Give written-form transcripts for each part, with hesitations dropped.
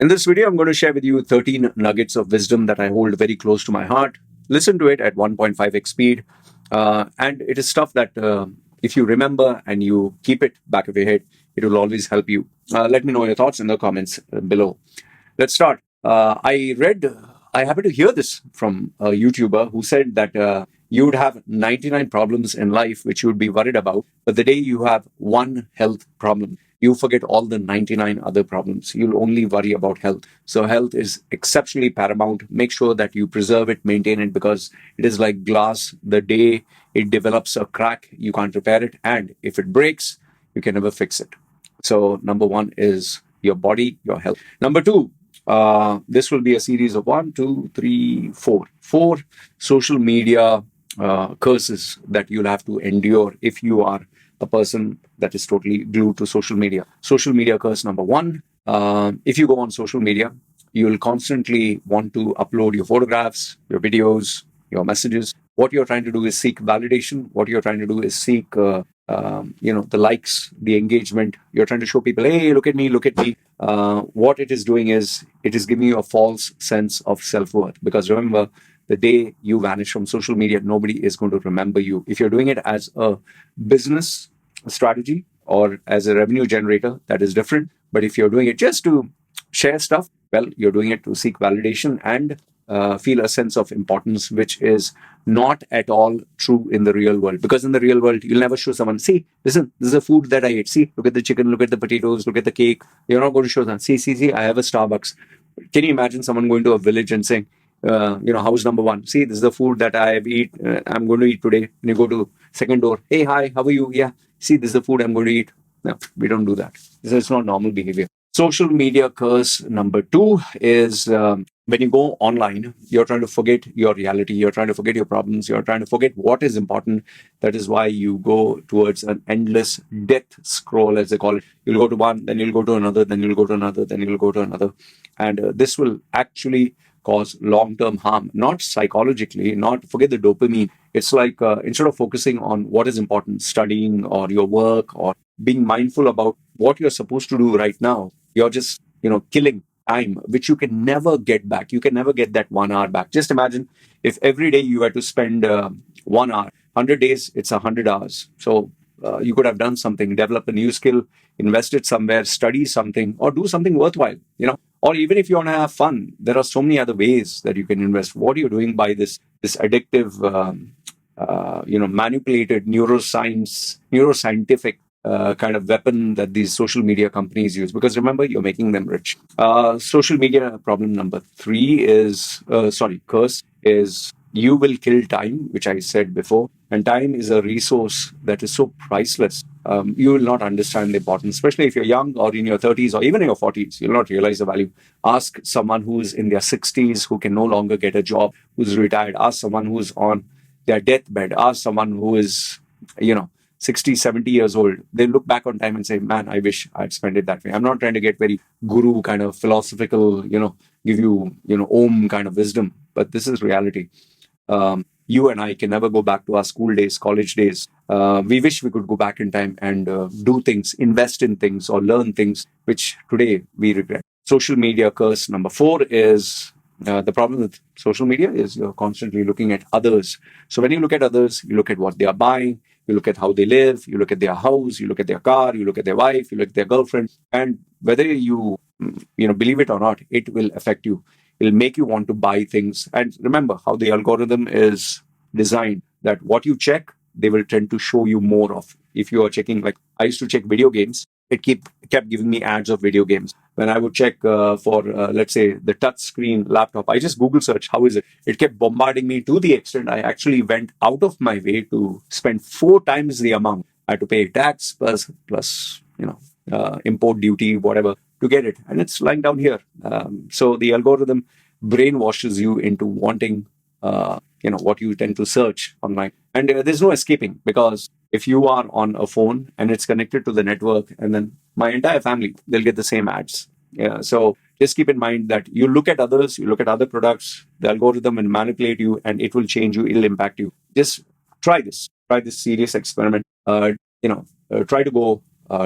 In this video, I'm going to share with you 13 nuggets of wisdom that I hold very close to my heart. Listen to it at 1.5x speed. And it is stuff that if you remember and you keep it back of your head, it will always help you. Let me know your thoughts in the comments below. Let's start. I happened to hear this from a YouTuber who said that you would have 99 problems in life which you would be worried about, but the day you have one health problem, you forget all the 99 other problems. You'll only worry about health. So health is exceptionally paramount. Make sure that you preserve it, maintain it, because it is like glass. The day it develops a crack, you can't repair it. And if it breaks, you can never fix it. So number one is your body, your health. Number two, this will be a series of 1, 2, 3, 4. 4 social media curses that you'll have to endure if you are a person that is totally glued to social media. Social media curse number one. If you go on social media, you will constantly want to upload your photographs, your videos, your messages. What you're trying to do is seek validation. What you're trying to do is seek, the likes, the engagement. You're trying to show people, hey, look at me, look at me. What it is doing is it is giving you a false sense of self-worth. Because remember, the day you vanish from social media, nobody is going to remember you. If you're doing it as a business strategy or as a revenue generator, that is different. But if you're doing it just to share stuff, well, you're doing it to seek validation and feel a sense of importance, which is not at all true in the real world. Because in the real world, you'll never show someone, see, listen, this is the food that I ate. See, look at the chicken, look at the potatoes, look at the cake. You're not going to show them, see, I have a Starbucks. Can you imagine someone going to a village and saying, house number one, see, this is the food that I have I'm going to eat today. And you go to second door, hey, hi, how are you? Yeah, see, this is the food I'm going to eat. No, we don't do that. It's not normal behavior. Social media curse number 2 is when you go online, you're trying to forget your reality. You're trying to forget your problems. You're trying to forget what is important. That is why you go towards an endless death scroll, as they call it. You'll go to one, then you'll go to another, then you'll go to another, then you'll go to another. And this will actually cause long-term harm, not psychologically, not forget the dopamine. It's like instead of focusing on what is important, studying or your work or being mindful about what you're supposed to do right now, you're just, killing time, which you can never get back. You can never get that 1 hour back. Just imagine if every day you had to spend 1 hour, 100 days, it's 100 hours. So you could have done something, develop a new skill, invest it somewhere, study something, or do something worthwhile, or even if you want to have fun, there are so many other ways that you can invest. What are you doing by this addictive, manipulated neuroscientific kind of weapon that these social media companies use? Because remember, you're making them rich. Social media problem number 3 is, curse is you will kill time, which I said before. And time is a resource that is so priceless. You will not understand the importance, especially if you're young or in your 30s or even in your 40s. You'll not realize the value. Ask someone who's in their 60s, who can no longer get a job, who's retired. Ask someone who's on their deathbed. Ask someone who is, 60, 70 years old. They look back on time and say, man, I wish I'd spent it that way. I'm not trying to get very guru kind of philosophical, give you, om kind of wisdom, but this is reality. You and I can never go back to our school days, college days. We wish we could go back in time and do things, invest in things or learn things, which today we regret. Social media curse number 4 is the problem with social media is you're constantly looking at others. So when you look at others, you look at what they are buying, you look at how they live, you look at their house, you look at their car, you look at their wife, you look at their girlfriend. And whether you believe it or not, it will affect you. It'll make you want to buy things. And remember how the algorithm is designed, that what you check, they will tend to show you more of. If you are checking, like I used to check video games, it kept giving me ads of video games. When I would check for, let's say, the touch screen laptop, I just Google search, how is it? It kept bombarding me to the extent I actually went out of my way to spend 4 times the amount. I had to pay tax plus import duty, whatever, to get it. And it's lying down here. So the algorithm brainwashes you into wanting, what you tend to search online. And there's no escaping, because if you are on a phone and it's connected to the network, and then my entire family, they'll get the same ads. Yeah. So just keep in mind that you look at others, you look at other products, the algorithm will manipulate you and it will change you, it'll impact you. Just try this serious experiment. Try to go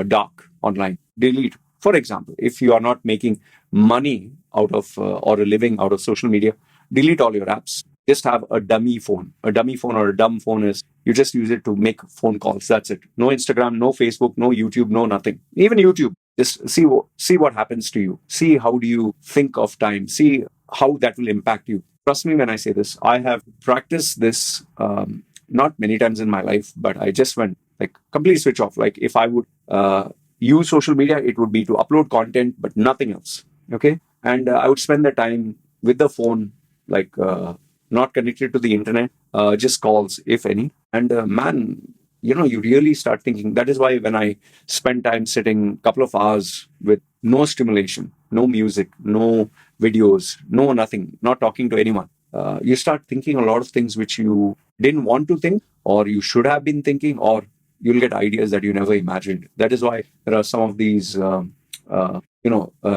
dark online. Delete For example, if you are not making money out of or a living out of social media, delete all your apps. Just have a dummy phone. A dummy phone or a dumb phone is you just use it to make phone calls. That's it. No Instagram, no Facebook, no YouTube, no nothing. Even YouTube. Just see what happens to you. See how do you think of time. See how that will impact you. Trust me when I say this. I have practiced this not many times in my life, but I just went like complete switch off. Like if I would use social media, it would be to upload content, but nothing else. Okay, and I would spend the time with the phone, like not connected to the internet, just calls if any. And man, you really start thinking. That is why when I spend time sitting a couple of hours with no stimulation, no music, no videos, no nothing, not talking to anyone, you start thinking a lot of things which you didn't want to think, or you should have been thinking, or you'll get ideas that you never imagined. That is why there are some of these,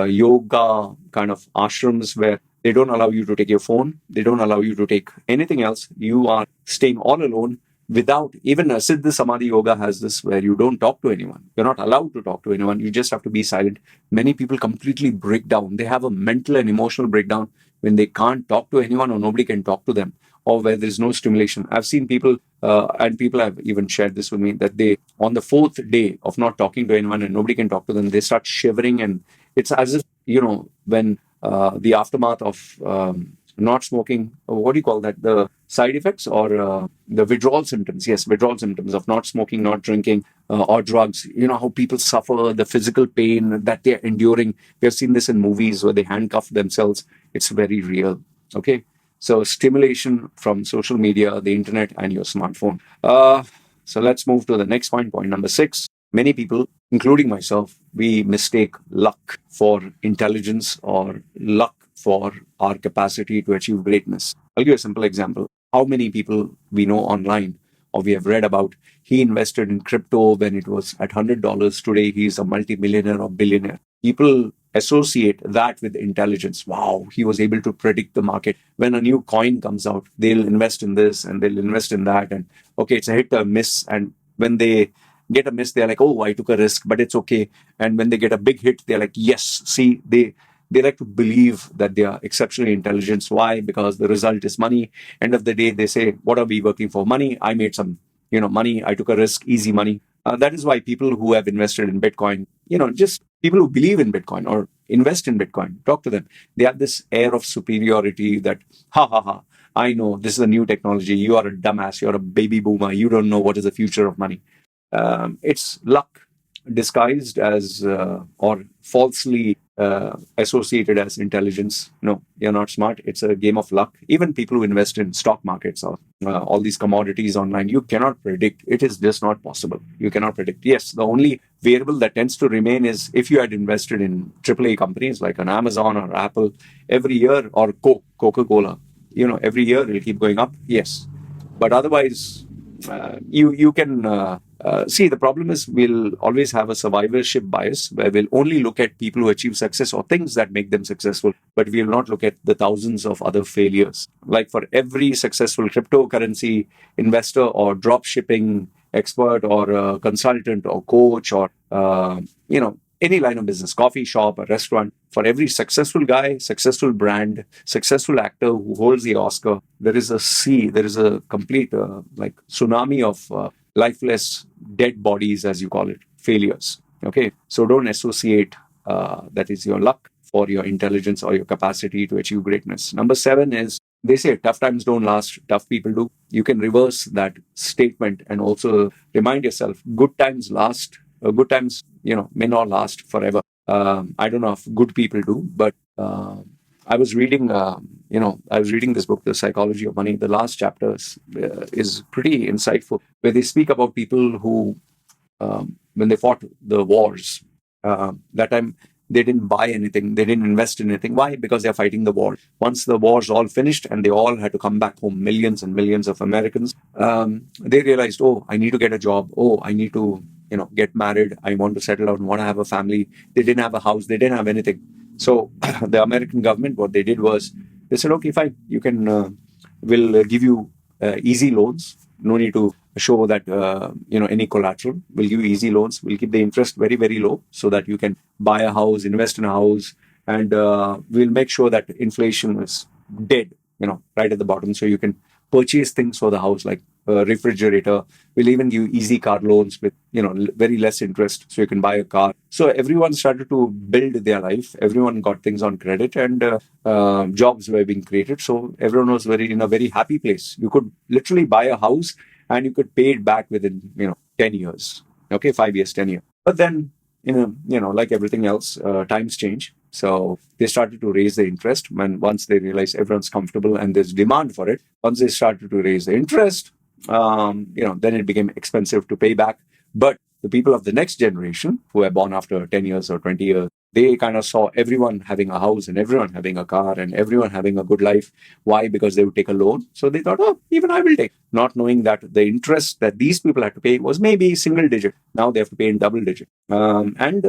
yoga kind of ashrams where they don't allow you to take your phone, they don't allow you to take anything else. You are staying all alone without even a Siddha Samadhi Yoga has this where you don't talk to anyone. You're not allowed to talk to anyone. You just have to be silent. Many people completely break down. They have a mental and emotional breakdown when they can't talk to anyone or nobody can talk to them, or where there's no stimulation. I've seen people, and people have even shared this with me, that they, on the fourth day of not talking to anyone and nobody can talk to them, they start shivering. And it's as if, when the aftermath of not smoking, what do you call that? The side effects or the withdrawal symptoms. Yes, withdrawal symptoms of not smoking, not drinking, or drugs. You know how people suffer the physical pain that they're enduring. We have seen this in movies where they handcuff themselves. It's very real. Okay. So stimulation from social media, the internet, and your smartphone. So let's move to the next point, point number 6. Many people, including myself, we mistake luck for intelligence or luck for our capacity to achieve greatness. I'll give you a simple example. How many people we know online or we have read about, he invested in crypto when it was at $100. Today, he's a multimillionaire or billionaire. People associate that with intelligence. Wow, he was able to predict the market. When a new coin comes out, they'll invest in this and they'll invest in that. And okay, it's a hit or miss. And when they get a miss, they're like, oh, I took a risk, but it's okay. And when they get a big hit, they're like, yes, see, they like to believe that they are exceptionally intelligent. Why? Because the result is money. End of the day, they say, what are we working for? Money. I made some, money. I took a risk, easy money. That is why people who have invested in Bitcoin, just people who believe in Bitcoin or invest in Bitcoin, talk to them. They have this air of superiority that, ha ha ha, I know this is a new technology. You are a dumbass. You're a baby boomer. You don't know what is the future of money. It's luck disguised as or falsely associated as intelligence. No, you're not smart. It's a game of luck. Even people who invest in stock markets or all these commodities online, you cannot predict. It is just not possible. You cannot predict. Yes, the only variable that tends to remain is if you had invested in AAA companies like an Amazon or Apple every year, or Coca-Cola, every year it'll keep going up. Yes, but otherwise, you can see, the problem is we'll always have a survivorship bias where we'll only look at people who achieve success or things that make them successful, but we'll not look at the thousands of other failures. Like for every successful cryptocurrency investor or drop shipping expert or consultant or coach or any line of business, coffee shop, a restaurant, for every successful guy, successful brand, successful actor who holds the Oscar, there is a sea, there is a complete tsunami of lifeless dead bodies, as you call it, failures. Okay, so don't associate that is your luck for your intelligence or your capacity to achieve greatness. Number 7 is, they say tough times don't last, tough people do. You can reverse that statement and also remind yourself good times last. Good times, may not last forever. I don't know if good people do, but I was reading, this book, The Psychology of Money. The last chapter is pretty insightful, where they speak about people who, when they fought the wars, that time they didn't buy anything, they didn't invest in anything. Why? Because they're fighting the war. Once the war's all finished and they all had to come back home, millions and millions of Americans, they realized, oh, I need to get a job. Oh, I need to, get married. I want to settle down, want to have a family. They didn't have a house. They didn't have anything. So the American government, what they did was, they said, okay, fine, you can, we'll give you easy loans. No need to show that any collateral. We'll give you easy loans. We'll keep the interest very, very low so that you can buy a house, invest in a house, and we'll make sure that inflation is dead, right at the bottom, so you can purchase things for the house like a refrigerator. We'll even give easy car loans with very less interest, so you can buy a car. So everyone started to build their life. Everyone got things on credit, and jobs were being created. So everyone was in a very happy place. You could literally buy a house and you could pay it back within 10 years. Okay, 5 years, 10 years. But then like everything else, times change. So they started to raise the interest once they realized everyone's comfortable and there's demand for it. Once they started to raise the interest, then it became expensive to pay back. But the people of the next generation who were born after 10 years or 20 years, they kind of saw everyone having a house and everyone having a car and everyone having a good life. Why? Because they would take a loan. So they thought, oh, even I will take. Not knowing that the interest that these people had to pay was maybe single digit. Now they have to pay in double digit. And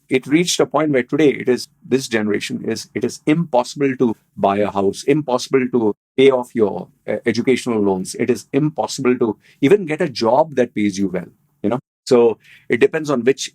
it reached a point where today this generation it is impossible to buy a house, impossible to pay off your educational loans. It is impossible to even get a job that pays you well. So it depends on which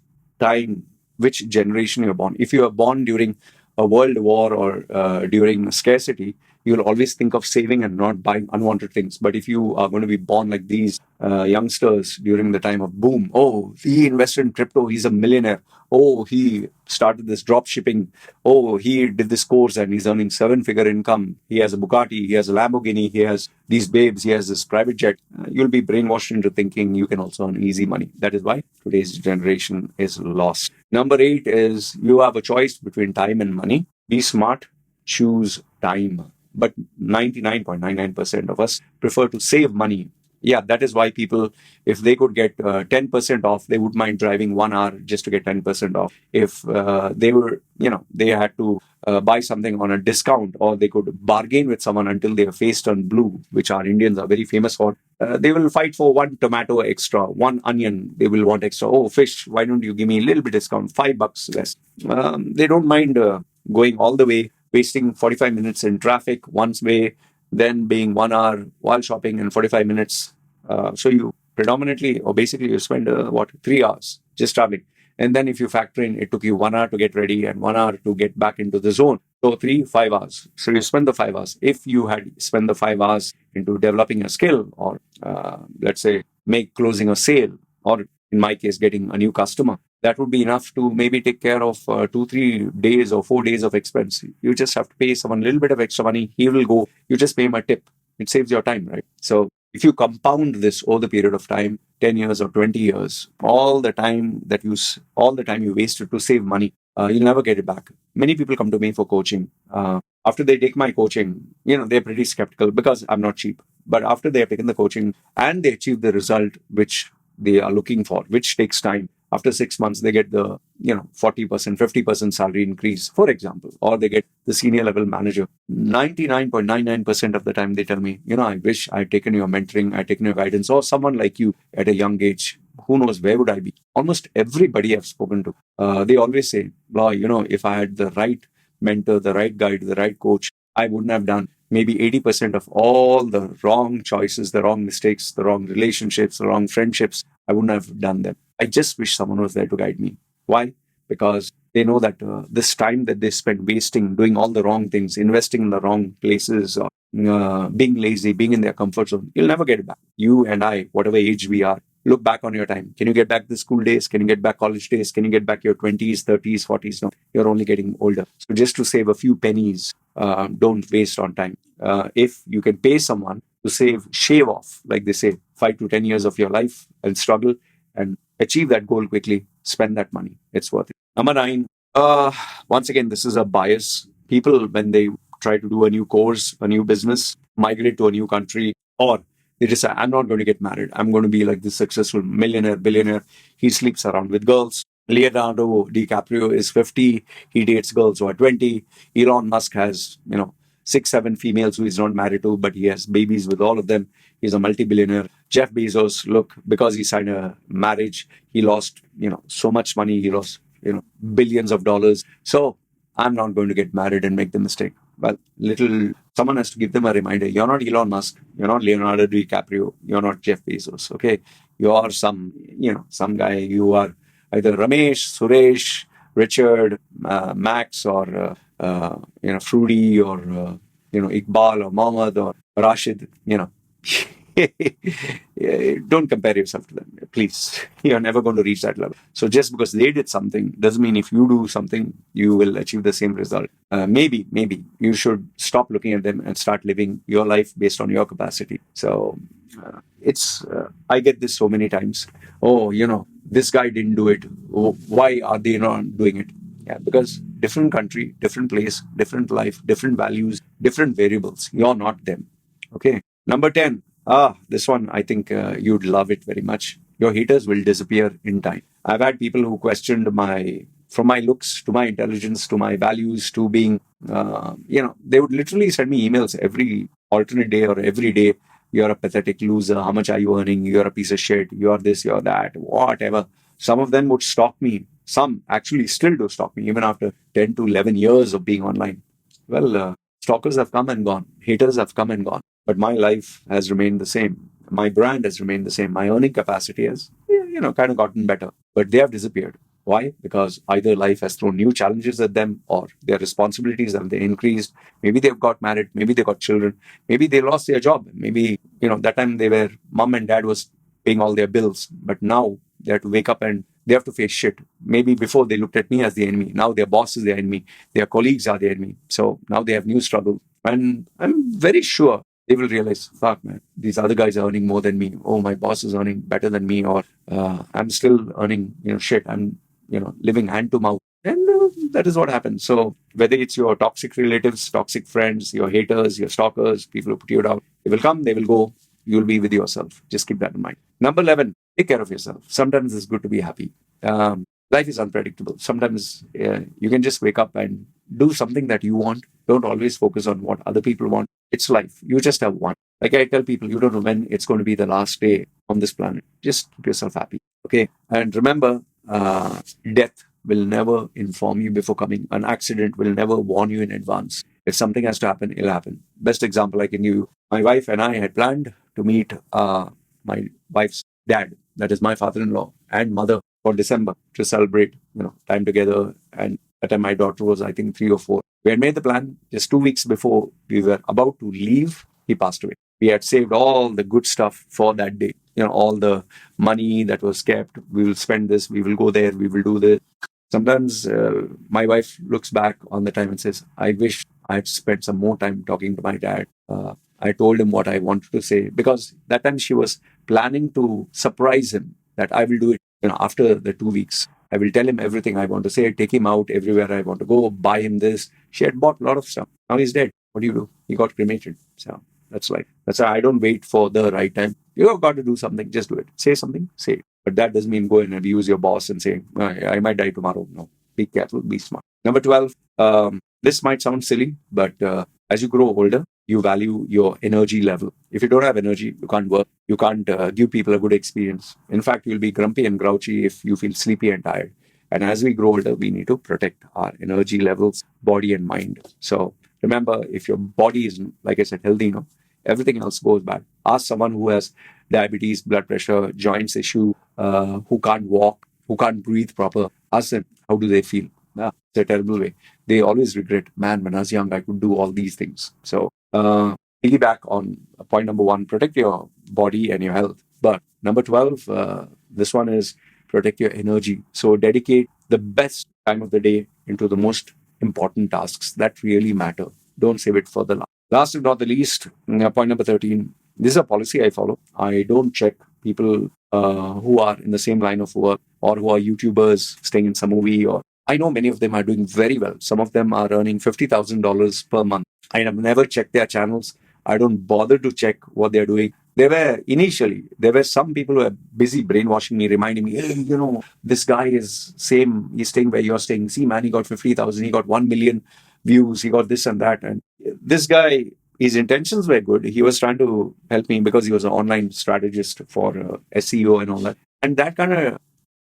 generation you're born. If you are born during a world war or during scarcity, you'll always think of saving and not buying unwanted things. But if you are going to be born like these youngsters during the time of boom, oh, he invested in crypto, he's a millionaire. Oh, he started this drop shipping. Oh, he did this course and he's earning 7-figure income. He has a Bugatti, he has a Lamborghini, he has these babes, he has this private jet. You'll be brainwashed into thinking you can also earn easy money. That is why today's generation is lost. Number 8 is you have a choice between time and money. Be smart, choose time. But 99.99% of us prefer to save money. Yeah, that is why people, if they could get 10% off, they would mind driving 1 hour just to get 10% off. If they had to buy something on a discount, or they could bargain with someone until their face turned blue, which our Indians are very famous for, they will fight for 1 tomato extra, 1 onion, they will want extra. Oh, fish, why don't you give me a little bit discount, $5 less? They don't mind going all the way, wasting 45 minutes in traffic once way, then being 1 hour while shopping and 45 minutes. So you predominantly, or basically you spend 3 hours just traveling. And then if you factor in, it took you 1 hour to get ready and 1 hour to get back into the zone. So 5 hours. So you spend the 5 hours. If you had spent the 5 hours into developing a skill, or let's say closing a sale, or in my case, getting a new customer, that would be enough to maybe take care of 2-3 days or 4 days of expense. You just have to pay someone a little bit of extra money. He will go. You just pay him a tip. It saves your time, right? So if you compound this over the period of time, 10 years or 20 years, all the time you wasted to save money, you'll never get it back. Many people come to me for coaching. After they take my coaching, they're pretty skeptical because I'm not cheap. But after they have taken the coaching and they achieve the result which they are looking for, which takes time, after 6 months, they get the 40%, 50% salary increase, for example, or they get the senior level manager. 99.99% of the time, they tell me, I wish I had taken your mentoring, I had taken your guidance, or someone like you at a young age. Who knows, where would I be? Almost everybody I've spoken to, they always say, Loy, if I had the right mentor, the right guide, the right coach, I wouldn't have done maybe 80% of all the wrong choices, the wrong mistakes, the wrong relationships, the wrong friendships. I wouldn't have done them. I just wish someone was there to guide me. Why? Because they know that this time that they spend wasting, doing all the wrong things, investing in the wrong places, or being lazy, being in their comfort zone, you'll never get it back. You and I, whatever age we are, look back on your time. Can you get back the school days? Can you get back college days? Can you get back your 20s, 30s, 40s? No, you're only getting older. So just to save a few pennies, don't waste on time. If you can pay someone to shave off, like they say, 5 to 10 years of your life and struggle and achieve that goal quickly, spend that money. It's worth it. Number 9, once again, this is a bias. People, when they try to do a new course, a new business, migrate to a new country, or they just say, I'm not going to get married. I'm going to be like this successful millionaire, billionaire. He sleeps around with girls. Leonardo DiCaprio is 50. He dates girls who are 20. Elon Musk has, 6-7 females who he's not married to, but he has babies with all of them. He's a multi-billionaire. Jeff Bezos, look, because he signed a marriage, he lost, so much money. He lost, billions of dollars. So I'm not going to get married and make the mistake. well, little someone has to give them a reminder. You're not Elon Musk. You're not Leonardo DiCaprio. You're not Jeff Bezos. Okay, you are some guy. You are either Ramesh, Suresh, Richard, Max, or Fruity, or Iqbal, or Mohammed, or Rashid. Don't compare yourself to them, please. You're never going to reach that level. So just because they did something doesn't mean if you do something, you will achieve the same result. Maybe you should stop looking at them and start living your life based on your capacity. So I get this so many times. Oh, this guy didn't do it. Oh, why are they not doing it? Yeah, because different country, different place, different life, different values, different variables. You're not them. Okay. Number 10. This one, I think you'd love it very much. Your haters will disappear in time. I've had people who questioned from my looks to my intelligence to my values to being, they would literally send me emails every alternate day or every day. You're a pathetic loser. How much are you earning? You're a piece of shit. You're this, you're that, whatever. Some of them would stalk me. Some actually still do stalk me, even after 10 to 11 years of being online. Well, stalkers have come and gone. Haters have come and gone. But my life has remained the same. My brand has remained the same. My earning capacity has, kind of gotten better. But they have disappeared. Why? Because either life has thrown new challenges at them, or their responsibilities have they increased. Maybe they've got married. Maybe they got children. Maybe they lost their job. Maybe, that time mom and dad was paying all their bills. But now they have to wake up and they have to face shit. Maybe before they looked at me as the enemy. Now their boss is the enemy. Their colleagues are the enemy. So now they have new struggles. And I'm very sure they will realize, fuck, man, these other guys are earning more than me. Oh, my boss is earning better than me, or I'm still earning, shit. I'm, living hand to mouth. And that is what happens. So whether it's your toxic relatives, toxic friends, your haters, your stalkers, people who put you down, they will come, they will go. You'll be with yourself. Just keep that in mind. Number 11, take care of yourself. Sometimes it's good to be happy. Life is unpredictable. Sometimes you can just wake up and do something that you want. Don't always focus on what other people want. It's life. You just have one. Like I tell people, you don't know when it's going to be the last day on this planet. Just keep yourself happy. Okay. And remember, death will never inform you before coming. An accident will never warn you in advance. If something has to happen, it'll happen. Best example I can give you, my wife and I had planned to meet my wife's dad, that is my father-in-law, and mother for December to celebrate, time together. And at the time my daughter was, I think, 3 or 4. We had made the plan just 2 weeks before we were about to leave. He passed away. We had saved all the good stuff for that day. All the money that was kept. We will spend this. We will go there. We will do this. Sometimes my wife looks back on the time and says, I wish I had spent some more time talking to my dad. I told him what I wanted to say, because that time she was planning to surprise him that I will do it. After the 2 weeks, I will tell him everything I want to say, take him out everywhere I want to go, buy him this. She had bought a lot of stuff. Now he's dead. What do you do? He got cremated. So that's life. That's why I don't wait for the right time. You've got to do something, just do it. Say something, say it. But that doesn't mean go and abuse your boss and say, I might die tomorrow. No, be careful, be smart. Number 12, this might sound silly, but as you grow older, you value your energy level. If you don't have energy, you can't work. You can't give people a good experience. In fact, you'll be grumpy and grouchy if you feel sleepy and tired. And as we grow older, we need to protect our energy levels, body and mind. So remember, if your body is, like I said, healthy, everything else goes bad. Ask someone who has diabetes, blood pressure, joints issue, who can't walk, who can't breathe proper. Ask them, how do they feel? It's a terrible way. They always regret, man, when I was young, I could do all these things. So piggyback on point number 1, protect your body and your health. But number 12, this one is protect your energy. So dedicate the best time of the day into the most important tasks that really matter. Don't save it for the last. Last but not the least, point number 13. This is a policy I follow. I don't check people who are in the same line of work, or who are YouTubers staying in some movie, or I know many of them are doing very well. Some of them are earning $50,000 per month. I have never checked their channels. I don't bother to check what they're doing. There were some people who were busy brainwashing me, reminding me, hey, this guy is same, he's staying where you're staying. See, man, he got 50,000, he got 1 million views, he got this and that. And this guy, his intentions were good. He was trying to help me because he was an online strategist for SEO and all that. And that kind of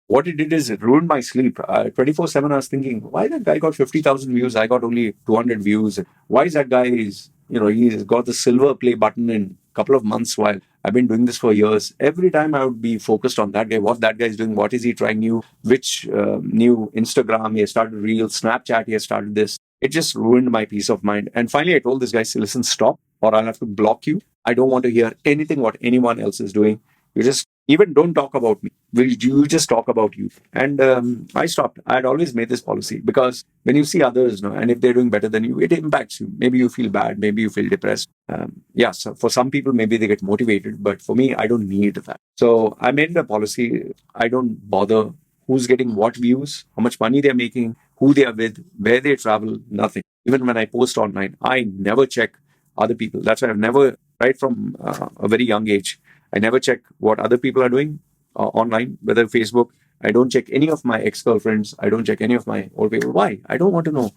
What it did is it ruined my sleep. 24/7, I was thinking, why that guy got 50,000 views? I got only 200 views. Why is that guy he's got the silver play button in a couple of months while I've been doing this for years. Every time I would be focused on that guy, what that guy is doing, what is he trying new, which new Instagram he has started, Reels, Snapchat he has started this. It just ruined my peace of mind. And finally, I told this guy, say, listen, stop, or I'll have to block you. I don't want to hear anything what anyone else is doing. You just even don't talk about me. Will you just talk about you? And I stopped. I had always made this policy because when you see others, and if they're doing better than you, it impacts you. Maybe you feel bad. Maybe you feel depressed. So for some people, maybe they get motivated, but for me, I don't need that. So I made a policy. I don't bother who's getting what views, how much money they're making, who they are with, where they travel, nothing. Even when I post online, I never check other people. That's why I've never, right from a very young age, I never check what other people are doing online, whether Facebook. I don't check any of my ex-girlfriends. I don't check any of my old people. Why? I don't want to know.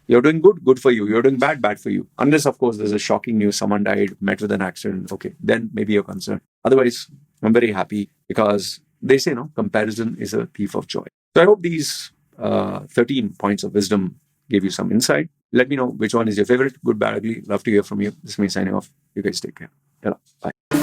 You're doing good, good for you. You're doing bad, bad for you. Unless, of course, there's a shocking news, someone died, met with an accident. Okay, then maybe you're concerned. Otherwise, I'm very happy because they say, no, comparison is a thief of joy. So I hope these 13 points of wisdom gave you some insight. Let me know which one is your favorite, good, bad, ugly. Love to hear from you. This is me signing off. You guys take care. Yeah, bye.